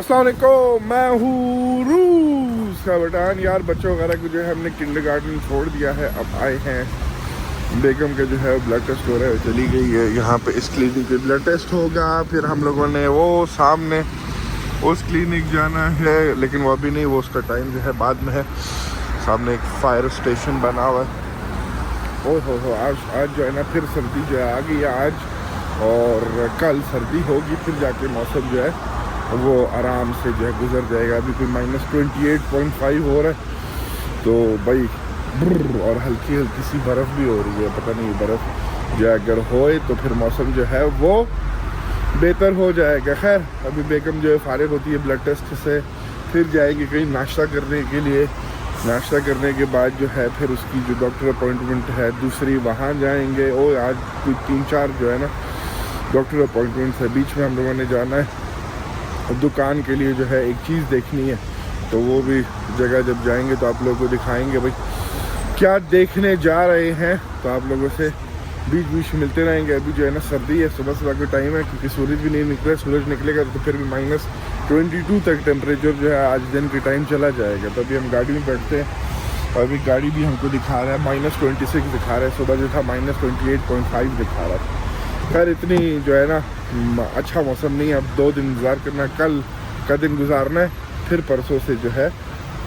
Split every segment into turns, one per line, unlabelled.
अस्सलाम वालेकुम, मैं हूँ रूस का बटान। यार बच्चों वगैरह को जो है हमने किंडरगार्टन छोड़ दिया है। अब आए हैं बेगम का जो है ब्लड टेस्ट हो रहा है, चली गई है यहाँ पे। इस क्लिनिक पे ब्लड टेस्ट होगा, फिर हम लोगों ने वो सामने उस क्लिनिक जाना है, लेकिन वो अभी नहीं, वो उसका टाइम जो है बाद में है। सामने एक फायर स्टेशन बना हुआ है। ओह हो आज जो है ना फिर सर्दी जो है आ गई है आज, और कल सर्दी होगी, फिर जाके मौसम जो है वो आराम से जो है गुजर जाएगा। अभी कोई -28.5 हो रहा है, तो भाई और हल्की हल्की सी बर्फ़ भी हो रही है। पता नहीं बर्फ़ जो अगर होए तो फिर मौसम जो है वो बेहतर हो जाएगा। खैर अभी बेगम जो है फारिग होती है ब्लड टेस्ट से, फिर जाएगी कहीं नाश्ता करने के लिए। नाश्ता करने के बाद जो है फिर उसकी जो डॉक्टर अपॉइंटमेंट है दूसरी, वहाँ जाएंगे। और आज कोई 3-4 जो है ना डॉक्टर अपॉइंटमेंट है। बीच में हम लोगों ने जाना है दुकान के लिए, जो है एक चीज़ देखनी है, तो वो भी जगह जब जाएंगे तो आप लोगों को दिखाएंगे भाई क्या देखने जा रहे हैं। तो आप लोगों से बीच बीच में मिलते रहेंगे। अभी जो है ना सर्दी है, सुबह सुबह का टाइम है, क्योंकि सूरज भी नहीं निकला। सूरज निकलेगा तो फिर भी -22 तक टेम्परेचर जो है आज दिन के टाइम चला जाएगा। तो अभी हम गाड़ी में बैठते हैं और अभी गाड़ी भी हमको दिखा रहा है -26 दिखा रहा है। सुबह जो था -28.5 दिखा रहा था। खैर इतनी जो है ना अच्छा मौसम नहीं है। अब 2 दिन इंतज़ार करना, कल का दिन गुजारना है, फिर परसों से जो है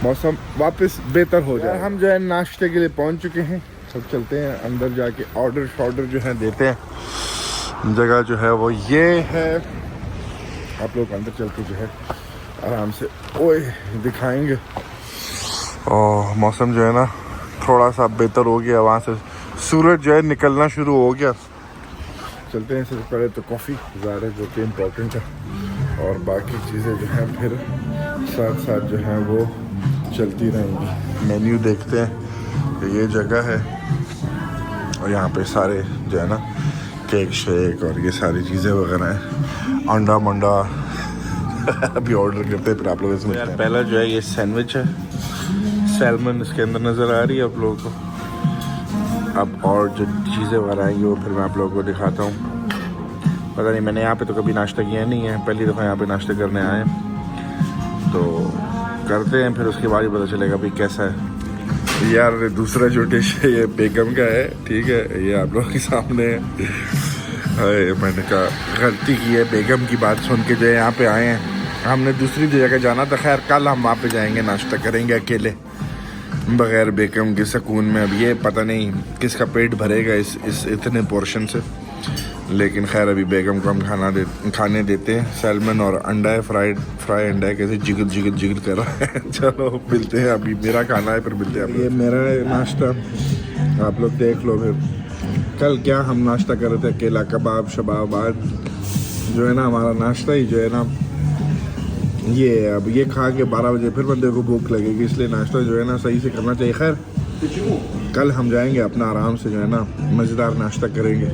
मौसम वापस बेहतर हो जाए। हम जो है नाश्ते के लिए पहुंच चुके हैं। सब चलते हैं अंदर, जाके ऑर्डर जो है देते हैं। जगह जो है वो ये है। आप लोग अंदर चल के जो है आराम से ओए दिखाएंगे। और मौसम जो है ना थोड़ा सा बेहतर हो गया, वहाँ से सूरज जो है निकलना शुरू हो गया। चलते हैं। सबसे पहले तो कॉफ़ी ज़्यादा जो कि इम्पोर्टेंट है, और बाकी चीज़ें जो हैं फिर साथ साथ जो हैं वो चलती रहेंगी। मेन्यू देखते हैं कि ये जगह है, और यहाँ पे सारे जो है ना केक शेक और ये सारी चीज़ें वगैरह हैं। अंडा मंडा अभी ऑर्डर करते हैं, फिर आप लोगों से मिलते हैं। पहला जो है ये सैंडविच है, सैल्मन इसके अंदर नज़र आ रही है आप लोगों को। अब और जो चीज़ें वगैरह आएंगी वो फिर मैं आप लोगों को दिखाता हूँ। पता नहीं, मैंने यहाँ पे तो कभी नाश्ता किया नहीं है, पहली दफ़ा यहाँ पे नाश्ता करने आए, तो करते हैं, फिर उसके बाद ही पता चलेगा भाई कैसा है। यार दूसरा जो डिश है ये बेगम का है, ठीक है, ये आप लोगों के सामने है। मैंने कहा गलती की है, बेगम की बात सुन के जो है यहाँ पे आए हैं। हमने दूसरी जगह जाना था। खैर कल हम वहाँ पे जाएंगे, नाश्ता करेंगे अकेले बग़ैर बेगम के सुकून में। अब ये पता नहीं किसका पेट भरेगा इस इतने पोर्शन से, लेकिन खैर अभी बेगम को हम खाने देते हैं। सैल्मन और अंडा है, फ्राई अंडा है, कैसे जिगल कर रहा है। चलो मिलते हैं, अभी मेरा खाना है, फिर मिलते हैं। ये मेरा नाश्ता आप लोग देख लो। फिर कल क्या हम नाश्ता कर रहे थे, केला कबाब शबाब। आज जो है ना हमारा नाश्ता ही जो है ना ये, अब ये खा के 12 बजे फिर बंदे को भूख लगेगी, इसलिए नाश्ता जो है ना सही से करना चाहिए। खैर कल हम जाएंगे अपना आराम से जो है ना मज़ेदार नाश्ता करेंगे,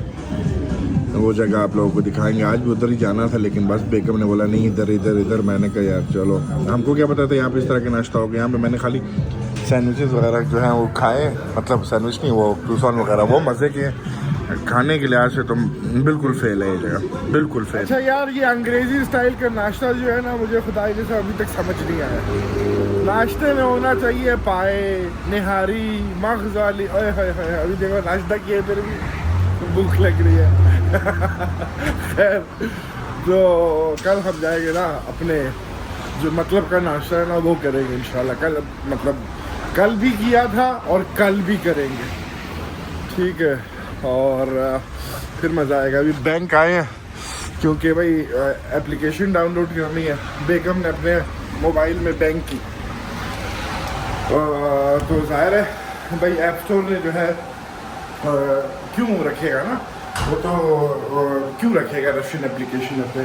वो जगह आप लोगों को दिखाएंगे। आज भी उधर ही जाना था, लेकिन बस बेगम ने बोला नहीं इधर। मैंने कहा यार चलो, हमको क्या पता था यहाँ पे इस तरह का नाश्ता हो गया। यहाँ पे मैंने खाली सैंडविचेस वगैरह जो हैं वो खाए, मतलब सैंडविच नहीं, वो क्रूसन वगैरह, वो मज़े के। खाने के लिहाज से तो बिल्कुल फेल है ये जगह, बिल्कुल फेल। अच्छा यार ये अंग्रेज़ी स्टाइल का नाश्ता जो है ना, मुझे खुदाई जैसा अभी तक समझ नहीं आया। नाश्ते में होना चाहिए पाए, निहारी, मग़ज़ वाली। ओए होए होए, अभी देखो नाश्ता किए फिर भी भूख लग रही है। खैर तो कल हम जाएंगे ना अपने जो मतलब का नाश्ता है ना वो करेंगे इंशाल्लाह। कल मतलब कल भी किया था और कल भी करेंगे, ठीक है। और फिर मज़ा आएगा। अभी बैंक आए हैं क्योंकि भाई एप्लीकेशन डाउनलोड करनी है। बेगम ने अपने मोबाइल में बैंक की, तो ज़ाहिर है भाई ऐप स्टोर ने जो है क्यों रखेगा ना, वो तो क्यों रखेगा रशियन एप्लीकेशन अपने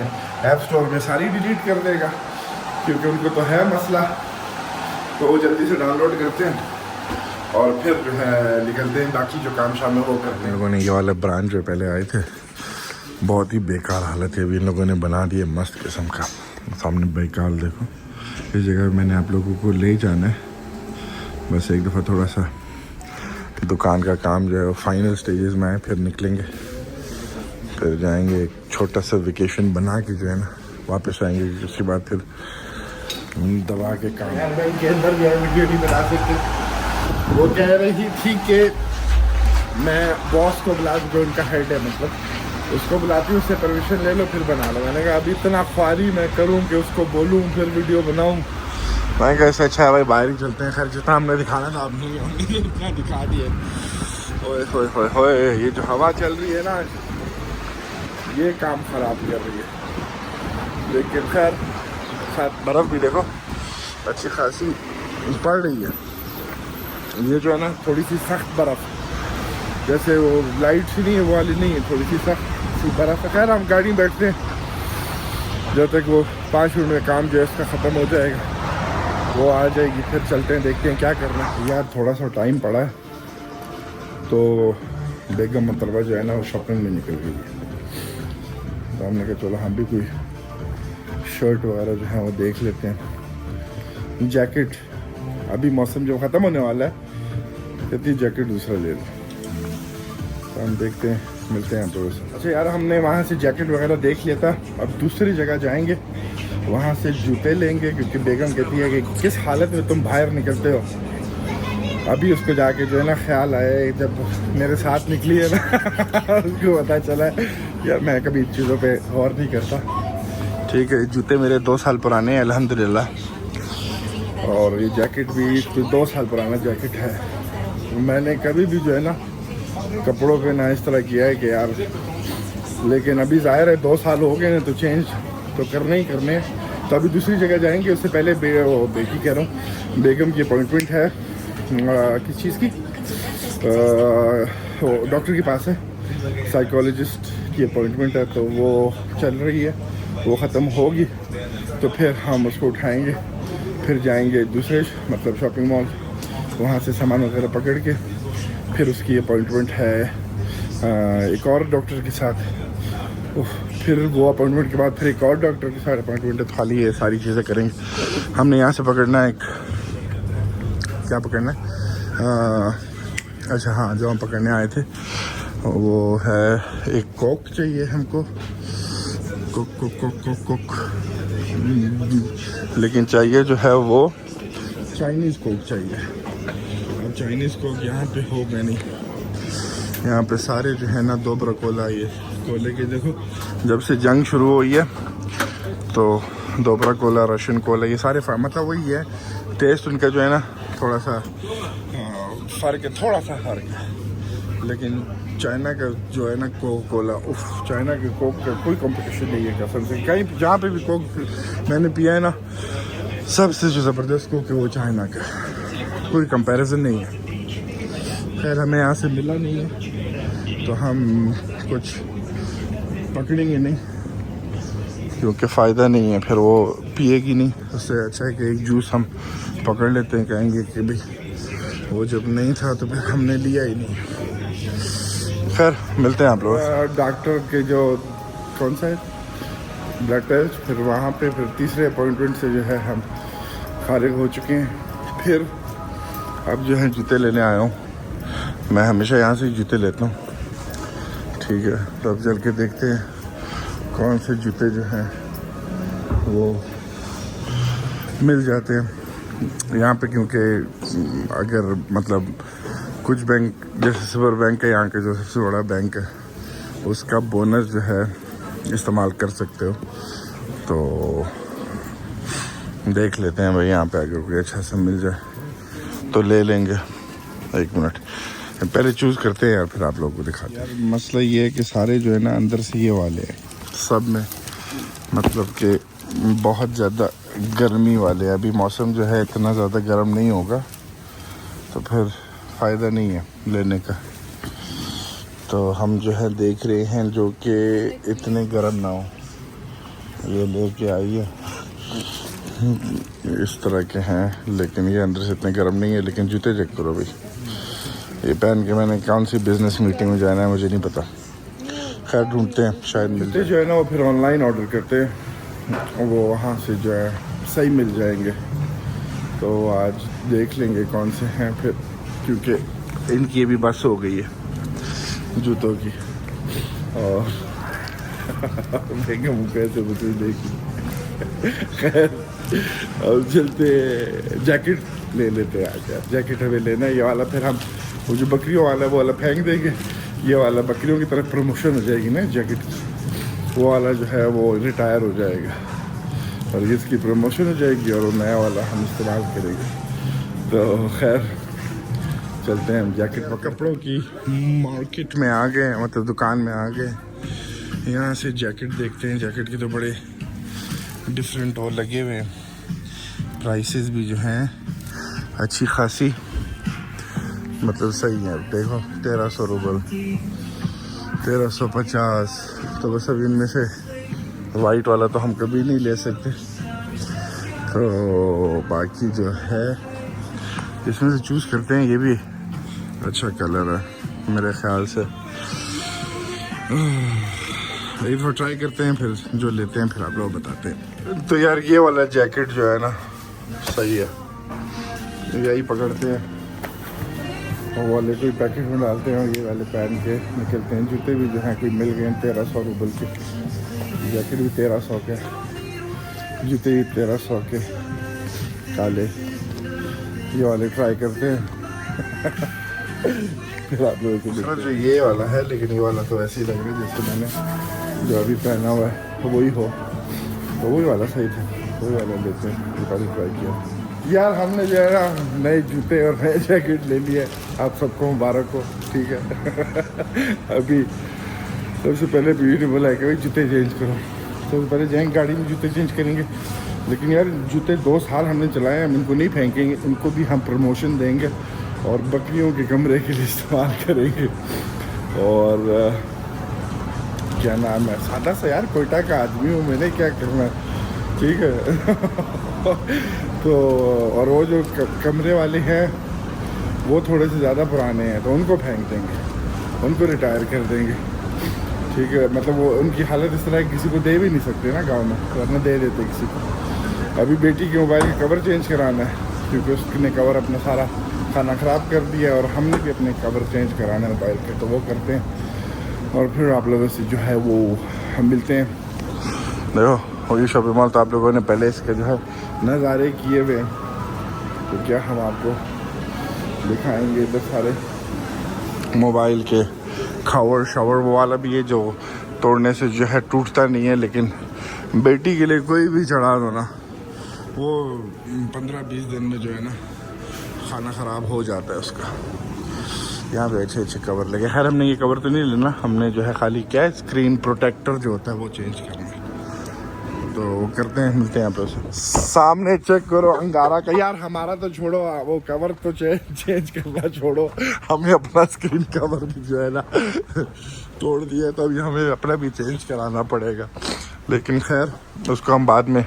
ऐप स्टोर में, सारी डिलीट कर देगा, क्योंकि उनको तो है मसला। तो वो जल्दी से डाउनलोड करते हैं और फिर जो है निकलते हैं, बाकी जो काम शाम में वो करते हैं। लोगों ने ये वाला ब्रांच जो पहले आए थे, बहुत ही बेकार हालत है, अभी इन लोगों ने बना दिया मस्त किस्म का। सामने बेकार देखो, इस जगह मैंने आप लोगों को ले जाना है। बस एक दफ़ा थोड़ा सा दुकान का काम जो है वो फाइनल स्टेजेस में है, फिर निकलेंगे, फिर जाएंगे एक छोटा सा वेकेशन बना के जो है ना वापस आएंगे, उसके बाद फिर दवा के काम के अंदर जो है वीडियो नहीं बना सकते। वो कह रही थी कि मैं बॉस को बुला, जो उनका हेड है मतलब, उसको बुलाती हूँ, उससे परमिशन ले लो फिर बना लो। मैंने कहा अभी इतना ख्वारी मैं करूँ कि उसको बोलूँ फिर वीडियो बनाऊँ, मैं कैसे अच्छा है भाई बाहर ही चलते हैं। खैर जितना हमने दिखाना था आपने इतना दिखा दिया। ओए होए होए होए, ये जो हवा चल रही है ना ये काम ख़राब कर रही है, लेकिन खैर साथ बर्फ़ भी देखो अच्छी खासी पड़ रही है। ये जो है ना थोड़ी सी सख्त बर्फ़, जैसे वो लाइट सी नहीं है वो वाली नहीं है, थोड़ी सी सख्त सी बर्फ़ है। खैर हम गाड़ी में बैठते हैं जब तक वो 5 मिनट में काम जो है इसका ख़त्म हो जाएगा, वो आ जाएगी, फिर चलते हैं देखते हैं क्या करना है। यार थोड़ा सा टाइम पड़ा है तो बेगम मतलबा जो है ना वो शॉपिंग में निकल गई है, तो हमने कहा चलो हम भी कोई शर्ट वगैरह जो है वो देख लेते हैं, जैकेट। अभी मौसम जो ख़त्म होने वाला है कहती जैकेट दूसरा ले लो, तो हम देखते हैं मिलते हैं तो। अच्छा यार हमने वहाँ से जैकेट वगैरह देख लिया था, अब दूसरी जगह जाएंगे, वहाँ से जूते लेंगे, क्योंकि बेगम कहती है कि किस हालत में तुम बाहर निकलते हो। अभी उसको जाके जो है ना ख्याल आया जब मेरे साथ निकली है ना उसको पता चला है यार मैं कभी इन चीज़ों पे गौर नहीं करता। ठीक है, जूते मेरे 2 साल पुराने हैं अल्हम्दुलिल्लाह, और ये जैकेट भी 2 साल पुराना जैकेट है। मैंने कभी भी जो है ना कपड़ों पे ना इस तरह किया है कि यार, लेकिन अभी ज़ाहिर है 2 साल हो गए हैं तो चेंज तो करने ही करने हैं। तो अभी दूसरी जगह जाएंगे, उससे पहले बेटी कह रहा हूँ बेगम की अपॉइंटमेंट है किस चीज़ की, डॉक्टर के पास है, साइकोलॉजिस्ट की अपॉइंटमेंट है, तो वो चल रही है, वो ख़त्म होगी तो फिर हम उसको उठाएंगे, फिर जाएंगे दूसरे मतलब शॉपिंग मॉल, वहाँ से सामान वगैरह पकड़ के फिर उसकी अपॉइंटमेंट है एक और डॉक्टर के साथ, फिर वो अपॉइंटमेंट के बाद फिर एक और डॉक्टर के साथ अपॉइंटमेंट है, तो खाली ये सारी चीज़ें करेंगे। हमने यहाँ से पकड़ना है क्या पकड़ना है अच्छा हाँ, जो हम पकड़ने आए थे वो है एक कोक चाहिए हमको, Coke Coke Coke Coke Coke, लेकिन चाहिए जो है वो चाइनीज़ कोक चाहिए। अब चाइनीज़ कोक यहाँ पे होगा नहीं, यहाँ पे सारे जो है ना 2 कोला, ये कोले के देखो जब से जंग शुरू हुई है तो 2 कोला, रशियन कोला, ये सारे मतलब वही है, टेस्ट उनका जो है ना थोड़ा सा फ़र्क है, थोड़ा सा फ़र्क है, लेकिन चाइना का जो है ना कोला, उफ, चाइना के कोक का कोई कंपटीशन नहीं है कसम से। कहीं जहाँ पे भी कोक मैंने पिया है ना, सबसे जो ज़बरदस्त कोक है वो चाइना का, कोई कंपैरिजन नहीं है। खैर हमें यहाँ से मिला नहीं है तो हम कुछ पकड़ेंगे नहीं, क्योंकि फ़ायदा नहीं है, फिर वो पिएगी नहीं, उससे अच्छा है कि एक जूस हम पकड़ लेते हैं, कहेंगे कि भाई वो जब नहीं था तो फिर हमने लिया ही नहीं। खैर मिलते हैं आप लोग। डॉक्टर के जो कौन सा है ब्लड टेस्ट, फिर वहाँ पे फिर तीसरे अपॉइंटमेंट से जो है हम फारिग हो चुके हैं। फिर अब जो है जूते लेने आया हूँ, मैं हमेशा यहाँ से जूते लेता हूँ, ठीक है, तो अब चल के देखते हैं कौन से जूते जो हैं वो मिल जाते हैं यहाँ पे, क्योंकि अगर मतलब कुछ बैंक जैसे सुपर बैंक है यहाँ का जो सबसे बड़ा बैंक है, उसका बोनस जो है इस्तेमाल कर सकते हो, तो देख लेते हैं भाई यहाँ पे अगर कोई अच्छा सा मिल जाए तो ले लेंगे। 1 मिनट पहले चूज़ करते हैं, फिर आप लोगों को दिखाते हैं। यार मसला ये है कि सारे जो है ना अंदर से ये वाले हैं, सब में मतलब कि बहुत ज़्यादा गर्मी वाले। अभी मौसम जो है इतना ज़्यादा गर्म नहीं होगा तो फिर फ़ायदा नहीं है लेने का, तो हम जो है देख रहे हैं जो कि इतने गर्म ना हो। ये लेके आइए, इस तरह के हैं, लेकिन ये अंदर से इतने गर्म नहीं है। लेकिन जूते चेक करो भाई, ये पहन के मैंने कौन सी बिज़नेस मीटिंग में जाना है मुझे नहीं पता। खैर ढूंढते हैं, शायद मिलते जो है ना वो फिर ऑनलाइन ऑर्डर करते हैं, वो वहाँ से जो है सही मिल जाएंगे, तो आज देख लेंगे कौन से हैं फिर, क्योंकि इनकी भी बस हो गई है जूतों की। और बेगम कैसे बच्चे देखी खैर अब चलते, जैकेट ले लेते हैं आज यार। जैकेट हमें लेना है ये वाला, फिर हम वो जो बकरियों वाला वो वाला फेंक देंगे, ये वाला बकरियों की तरफ प्रमोशन हो जाएगी ना जैकेट, वो वाला जो है वो रिटायर हो जाएगा और इसकी प्रमोशन हो जाएगी और वो नया वाला हम इस्तेमाल करेंगे। तो खैर चलते हैं हम जैकेट और कपड़ों की मार्केट में आ गए, मतलब दुकान में आ गए। यहाँ से जैकेट देखते हैं, जैकेट के तो बड़े डिफरेंट और लगे हुए हैं, प्राइसेस भी जो हैं अच्छी खासी, मतलब सही है। देखो 1300 रुपये, 1350। तो बस अब इनमें से वाइट वाला तो हम कभी नहीं ले सकते, तो बाकी जो है इसमें से चूज़ करते हैं। ये भी अच्छा कलर है मेरे ख्याल से, एक बार ट्राई करते हैं, फिर जो लेते हैं फिर आप लोग बताते हैं। तो यार ये वाला जैकेट जो है ना सही है, यही पकड़ते हैं और वाले कोई पैकेट में डालते हैं और ये वाले पहन के निकलते हैं। जूते भी जो हैं कोई मिल गए 1300 रुपये के, जैकेट भी 1300 के, जूते भी 1300 के काले, ये वाले ट्राई करते हैं। फिर आप लोगों को जो ये वाला है, लेकिन ये वाला तो ऐसे ही लग रहा है जैसे मैंने जो अभी पहना हुआ है वही हो, तो वही वाला सही था, वही वाला लेते हैं। ये वाली ट्राई किया यार हमने जो है ना, नए जूते और नए जैकेट ले लिए, आप सबको मुबारक हो, ठीक है। अभी सबसे पहले बीवी ने बोला है कि भाई जूते चेंज करो, सबसे पहले जाएंगे गाड़ी में जूते चेंज करेंगे। लेकिन यार जूते 2 साल हमने चलाए, हम इनको नहीं फेंकेंगे, इनको भी हम प्रमोशन देंगे और बकरियों के कमरे के लिए इस्तेमाल करेंगे। और क्या नाम है, सादा सा यार कोयटा का आदमी हूँ, मैंने क्या करना, ठीक है। तो और वो जो कमरे वाले हैं वो थोड़े से ज़्यादा पुराने हैं, तो उनको फेंक देंगे, उनको रिटायर कर देंगे, ठीक है। मतलब वो उनकी हालत इस तरह किसी को दे भी नहीं सकते ना गांव में, वरना दे देते किसी को। अभी बेटी के मोबाइल का कवर चेंज कराना है, क्योंकि उसने कवर अपना सारा खाना ख़राब कर दिया है और हमने भी अपने कवर चेंज कराना है मोबाइल के, तो वो करते हैं और फिर आप लोगों से जो है वो हम मिलते हैं। देखो होगी शॉपिंग मॉल, तो आप लोगों ने पहले इसके जो है नज़ारे किए हुए हैं, तो क्या हम आपको दिखाएंगे इधर सारे मोबाइल के कवर शावर, वो वाला भी है जो तोड़ने से जो है टूटता नहीं है, लेकिन बेटी के लिए कोई भी चढ़ा दो ना, वो 15-20 दिन में जो है ना खाना ख़राब हो जाता है उसका। यहाँ पे अच्छे अच्छे कवर लगे। खैर हमने ये कवर तो नहीं लेना, हमने जो है खाली क्या है स्क्रीन प्रोटेक्टर जो होता है वो चेंज करना है, तो वो करते हैं, मिलते हैं यहाँ पे। सामने चेक करो अंगारा का, यार हमारा तो छोड़ो, वो कवर तो चेंज करना छोड़ो, हमें अपना स्क्रीन कवर भी जो है ना तोड़ दिया, तो अभी हमें अपना भी चेंज कराना पड़ेगा। लेकिन खैर उसको हम बाद में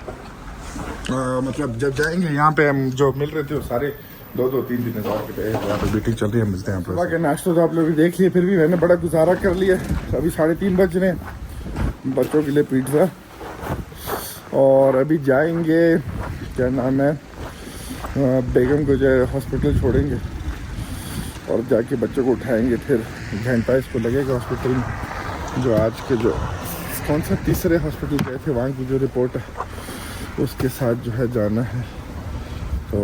मतलब जब जाएंगे, यहाँ पे हम जो मिल रहे थे वो सारे 2-3 दिन के यहाँ पे मीटिंग चल रही है, मिलते हैं। सुबह के नाश्ता तो आप लोग देख लिए, फिर भी मैंने बड़ा गुजारा कर लिया। अभी 3:30 बज रहे हैं, बच्चों के लिए पिज़्ज़ा, और अभी जाएंगे क्या नाम है बेगम को जो है हॉस्पिटल छोड़ेंगे और जाके बच्चों को उठाएंगे, फिर घंटा इसको लगेगा हॉस्पिटल में, जो आज के जो कौन सा तीसरे हॉस्पिटल गए थे वहाँ की जो रिपोर्ट है उसके साथ जो है जाना है। तो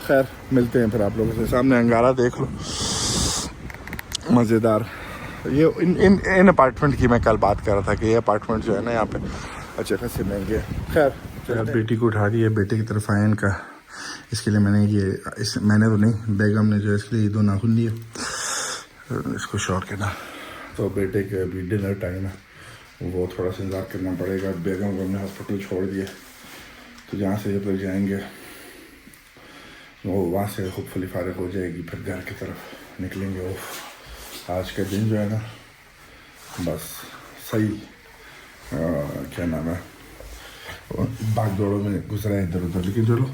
खैर मिलते हैं फिर आप लोगों से। सामने अंगारा देख लो, मज़ेदार। ये इन अपार्टमेंट की मैं कल बात कर रहा था कि ये अपार्टमेंट जो है ना यहाँ पे अच्छे खासे महंगे हैं। खैर बेटी को उठा दिया, बेटे की तरफ आए इनका, इसके लिए मैंने मैंने तो नहीं, बेगम ने जो इसके लिए 2 नाखून लिए इसको शौक है ना। तो बेटे के अभी डिनर टाइम है, वो थोड़ा सा इंतजार करना पड़ेगा। बेगम को हमने हॉस्पिटल छोड़ दिया, तो जहाँ से जब तक जाएंगे वो वहाँ से होपफुली फारिग हो जाएगी, फिर घर की तरफ निकलेंगे। वो आज का दिन जो है ना बस सही क्या नाम है भाग दौड़ों में गुजरा है इधर उधर। लेकिन चलो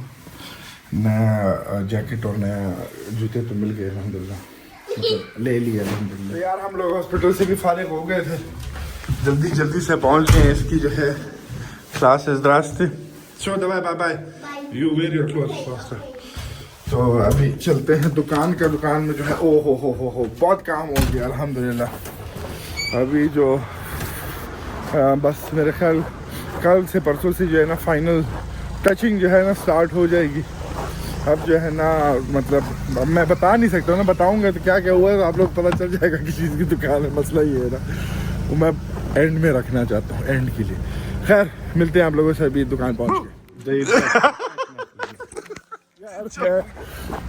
नया जैकेट और नया जूते तो मिल गए अल्हम्दुलिल्लाह, मतलब ले लिए अल्हम्दुलिल्लाह। तो यार हम लोग हॉस्पिटल से भी फारिग हो गए थे, जल्दी से पहुँच गए। इसकी जो है क्लासेस रास्ते शो दवाई, bye bye, you wear your cloth. तो अभी चलते हैं दुकान में जो है ओ हो बहुत काम हो गया अल्हम्दुलिल्लाह। अभी जो बस मेरे ख्याल कल से परसों से जो है ना फाइनल टचिंग जो है ना स्टार्ट हो जाएगी। अब जो है ना मतलब अब मैं बता नहीं सकता ना, बताऊंगा तो क्या क्या हुआ है तो आप लोग पता चल जाएगा किस चीज़ की दुकान है। मसला ये है ना, वो मैं एंड में रखना चाहता हूँ, एंड के लिए। खैर मिलते हैं आप लोगों से अभी दुकान पहुँच के। यार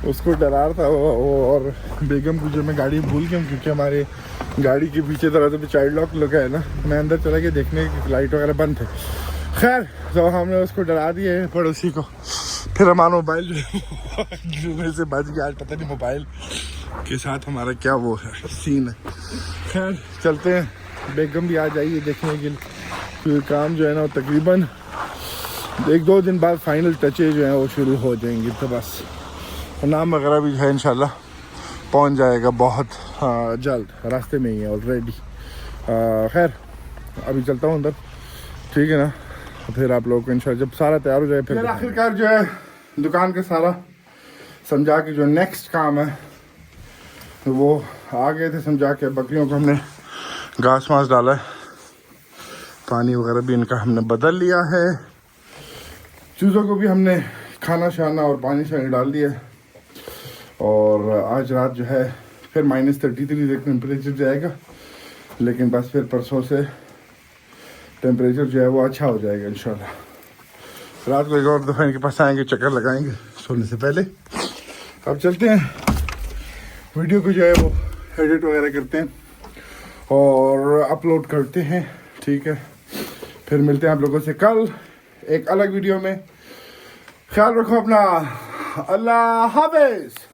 उसको डरा था वो और बेगम को जो मैं गाड़ी भूल गया क्योंकि हमारे गाड़ी के पीछे तरह से चाइल्ड लॉक लगा है ना। मैं अंदर चला के देखने की लाइट वगैरह बंद थे। खैर तो हमने उसको डरा दिए पड़ोसी को। फिर हमारा मोबाइल जो में से बच गया, आज पता नहीं मोबाइल के साथ हमारा क्या वो है सीन है। खैर चलते हैं, बेगम भी आ जाइए देखने के लिए। फिर काम जो है ना तकरीबन 1-2 दिन बाद फाइनल टचेज जो हैं वो शुरू हो जाएंगी। तो बस नाम वगैरह भी जो है इंशाल्लाह पहुंच जाएगा बहुत जल्द, रास्ते में ही है ऑलरेडी। खैर अभी चलता हूँ अंदर, ठीक है ना। फिर आप लोगों को इंशाल्लाह जब सारा तैयार हो जाए फिर आखिरकार जो है दुकान का सारा समझा के जो नेक्स्ट काम है वो आ गए थे समझा के। बकरियों को हमने घास वास डाला है, पानी वगैरह भी इनका हमने बदल लिया है, चूज़ों को भी हमने खाना शाना और पानी शानी डाल दिया। और आज रात जो है फिर -33 तक टेम्परेचर जाएगा, लेकिन बस फिर परसों से टेम्परेचर जो है वो अच्छा हो जाएगा इंशाल्लाह। रात को एक और दफ़ा इनके पास आएंगे, चक्कर लगाएंगे सोने से पहले। अब चलते हैं, वीडियो को जो है वो एडिट वगैरह करते हैं और अपलोड करते हैं, ठीक है। फिर मिलते हैं आप लोगों से कल एक अलग वीडियो में। ख्याल रखो अपना, अल्लाह हाफिज़।